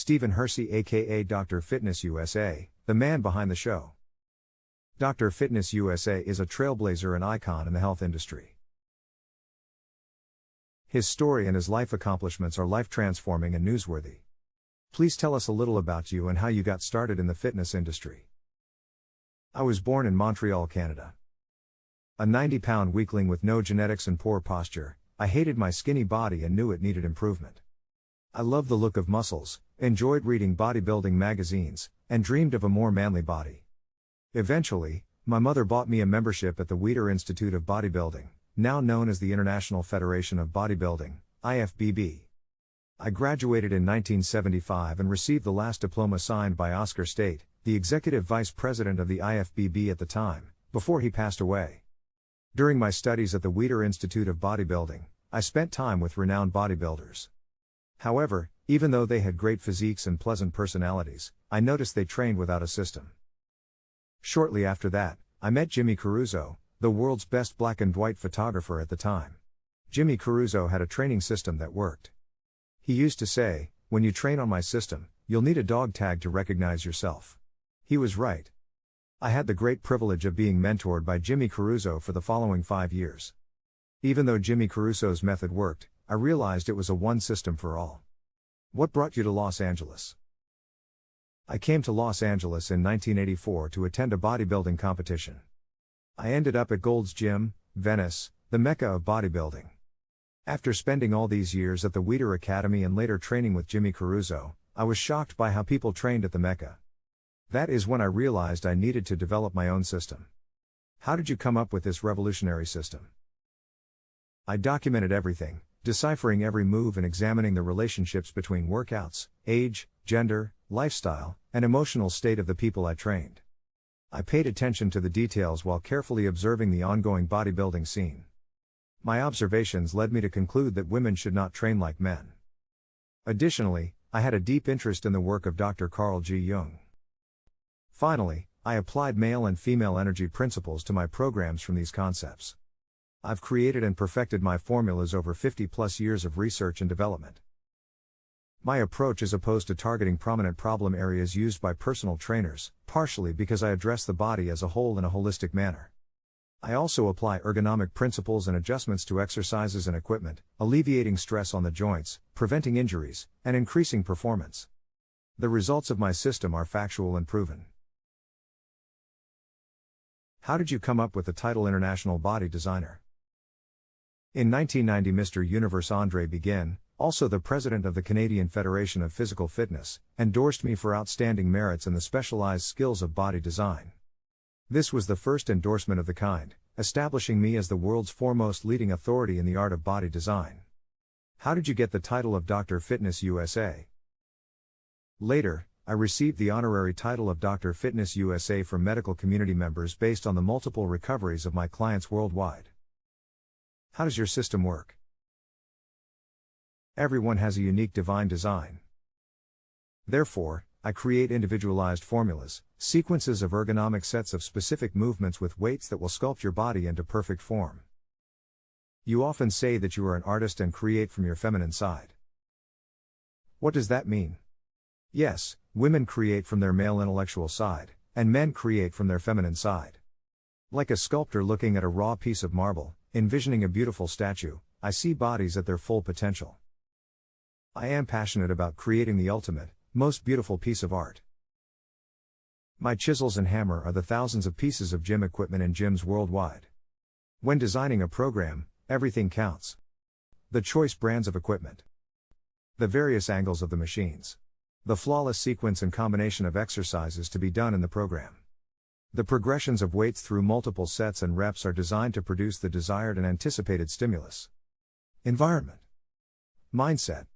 Stephen Hersey aka Dr. Fitness USA, the man behind the show. Dr. Fitness USA is a trailblazer and icon in the health industry. His story and his life accomplishments are life-transforming and newsworthy. Please tell us a little about you and how you got started in the fitness industry. I was born in Montreal, Canada. A 90-pound weakling with no genetics and poor posture, I hated my skinny body and knew it needed improvement. I loved the look of muscles, enjoyed reading bodybuilding magazines, and dreamed of a more manly body. Eventually, my mother bought me a membership at the Weider Institute of Bodybuilding, now known as the International Federation of Bodybuilding, IFBB. I graduated in 1975 and received the last diploma signed by Oscar State, the executive vice president of the IFBB at the time, before he passed away. During my studies at the Weider Institute of Bodybuilding, I spent time with renowned bodybuilders. However, even though they had great physiques and pleasant personalities, I noticed they trained without a system. Shortly after that, I met Jimmy Caruso, the world's best black and white photographer at the time. Jimmy Caruso had a training system that worked. He used to say, "When you train on my system, you'll need a dog tag to recognize yourself." He was right. I had the great privilege of being mentored by Jimmy Caruso for the following 5 years. Even though Jimmy Caruso's method worked, I realized it was a one system for all. What brought you to Los Angeles? I came to Los Angeles in 1984 to attend a bodybuilding competition. I ended up at Gold's Gym, Venice, the mecca of bodybuilding. After spending all these years at the Weider Academy and later training with Jimmy Caruso, I was shocked by how people trained at the mecca. That is when I realized I needed to develop my own system. How did you come up with this revolutionary system? I documented everything, deciphering every move and examining the relationships between workouts, age, gender, lifestyle, and emotional state of the people I trained. I paid attention to the details while carefully observing the ongoing bodybuilding scene. My observations led me to conclude that women should not train like men. Additionally, I had a deep interest in the work of Dr. Carl G. Jung. Finally, I applied male and female energy principles to my programs from these concepts. I've created and perfected my formulas over 50+ years of research and development. My approach is opposed to targeting prominent problem areas used by personal trainers, partially because I address the body as a whole in a holistic manner. I also apply ergonomic principles and adjustments to exercises and equipment, alleviating stress on the joints, preventing injuries, and increasing performance. The results of my system are factual and proven. How did you come up with the title International Body Designer? In 1990, Mr. Universe Andre Begin, also the president of the Canadian Federation of Physical Fitness, endorsed me for outstanding merits in the specialized skills of body design. This was the first endorsement of the kind, establishing me as the world's foremost leading authority in the art of body design. How did you get the title of Dr. Fitness USA? Later, I received the honorary title of Dr. Fitness USA from medical community members based on the multiple recoveries of my clients worldwide. How does your system work? Everyone has a unique divine design. Therefore, I create individualized formulas, sequences of ergonomic sets of specific movements with weights that will sculpt your body into perfect form. You often say that you are an artist and create from your feminine side. What does that mean? Yes, women create from their male intellectual side, and men create from their feminine side. Like a sculptor looking at a raw piece of marble, envisioning a beautiful statue, I see bodies at their full potential. I am passionate about creating the ultimate, most beautiful piece of art. My chisels and hammer are the thousands of pieces of gym equipment in gyms worldwide. When designing a program, everything counts. The choice brands of equipment, the various angles of the machines, the flawless sequence and combination of exercises to be done in the program. The progressions of weights through multiple sets and reps are designed to produce the desired and anticipated stimulus. Environment. Mindset.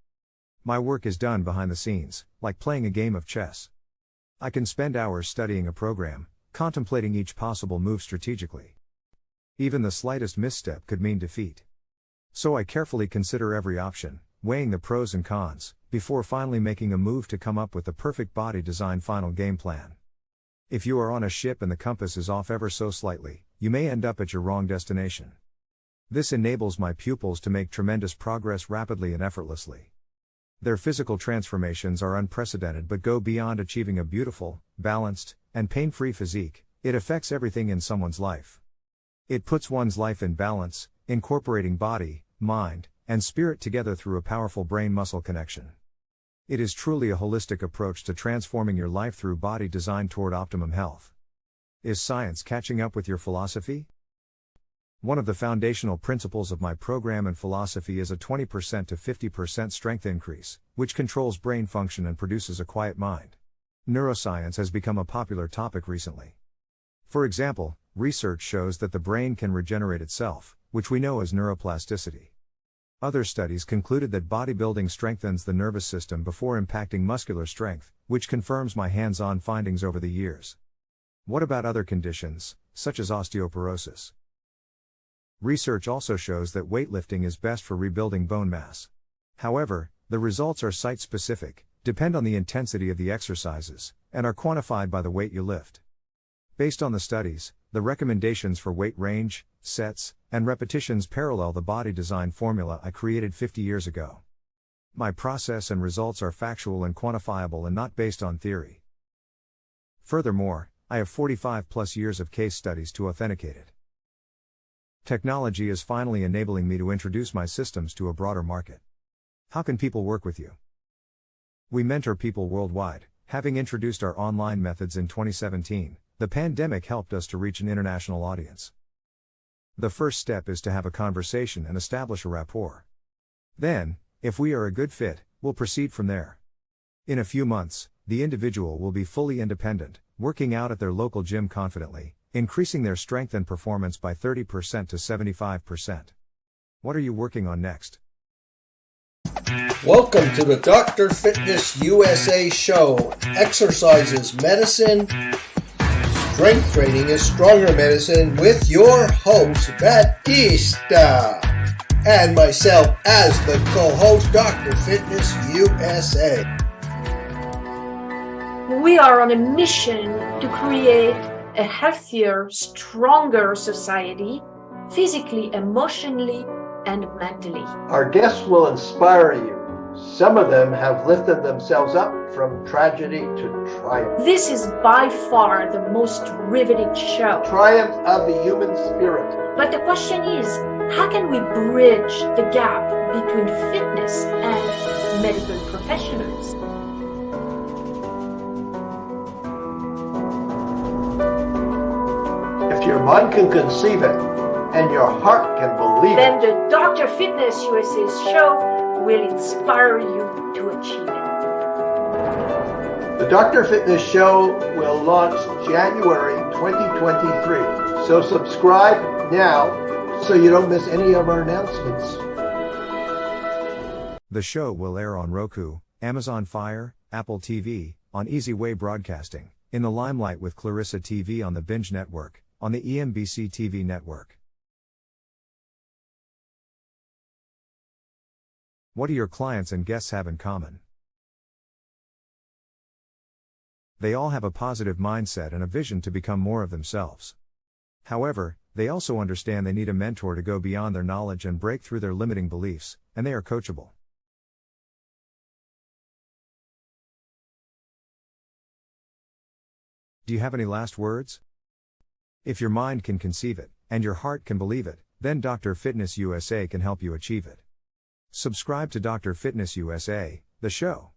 My work is done behind the scenes, like playing a game of chess. I can spend hours studying a program, contemplating each possible move strategically. Even the slightest misstep could mean defeat. So I carefully consider every option, weighing the pros and cons, before finally making a move to come up with the perfect body design final game plan. If you are on a ship and the compass is off ever so slightly, you may end up at your wrong destination. This enables my pupils to make tremendous progress rapidly and effortlessly. Their physical transformations are unprecedented but go beyond achieving a beautiful, balanced, and pain-free physique. It affects everything in someone's life. It puts one's life in balance, incorporating body, mind, and spirit together through a powerful brain-muscle connection. It is truly a holistic approach to transforming your life through body design toward optimum health. Is science catching up with your philosophy? One of the foundational principles of my program and philosophy is a 20% to 50% strength increase, which controls brain function and produces a quiet mind. Neuroscience has become a popular topic recently. For example, research shows that the brain can regenerate itself, which we know as neuroplasticity. Other studies concluded that bodybuilding strengthens the nervous system before impacting muscular strength, which confirms my hands-on findings over the years. What about other conditions, such as osteoporosis? Research also shows that weightlifting is best for rebuilding bone mass. However, the results are site-specific, depend on the intensity of the exercises, and are quantified by the weight you lift. Based on the studies, the recommendations for weight range, sets, and repetitions parallel the body design formula I created 50 years ago. My process and results are factual and quantifiable and not based on theory. Furthermore, I have 45+ years of case studies to authenticate it. Technology is finally enabling me to introduce my systems to a broader market. How can people work with you? We mentor people worldwide. Having introduced our online methods in 2017, the pandemic helped us to reach an international audience. The first step is to have a conversation and establish a rapport. Then, if we are a good fit, we'll proceed from there. In a few months, the individual will be fully independent, working out at their local gym confidently, increasing their strength and performance by 30% to 75%. What are you working on next? Welcome to the Dr. Fitness USA show. Exercises, medicine, strength training is stronger medicine with your host, Batista, and myself as the co-host, Dr. Fitness USA. We are on a mission to create a healthier, stronger society, physically, emotionally, and mentally. Our guests will inspire you. Some of them have lifted themselves up from tragedy to triumph. This is by far the most riveting show. Triumph of the human spirit. But the question is, how can we bridge the gap between fitness and medical professionals? If your mind can conceive it and your heart can believe then it, the Dr. Fitness USA show will inspire you to achieve it. the Dr. Fitness show will launch January 2023. So subscribe now so you don't miss any of our announcements. The show will air on Roku, Amazon Fire, Apple TV, on Easy Way Broadcasting, in the Limelight with Clarissa TV on the Binge Network, on the EMBC TV network. What do your clients and guests have in common? They all have a positive mindset and a vision to become more of themselves. However, they also understand they need a mentor to go beyond their knowledge and break through their limiting beliefs, and they are coachable. Do you have any last words? If your mind can conceive it, and your heart can believe it, then Dr. Fitness USA can help you achieve it. Subscribe to Dr. Fitness USA, the show.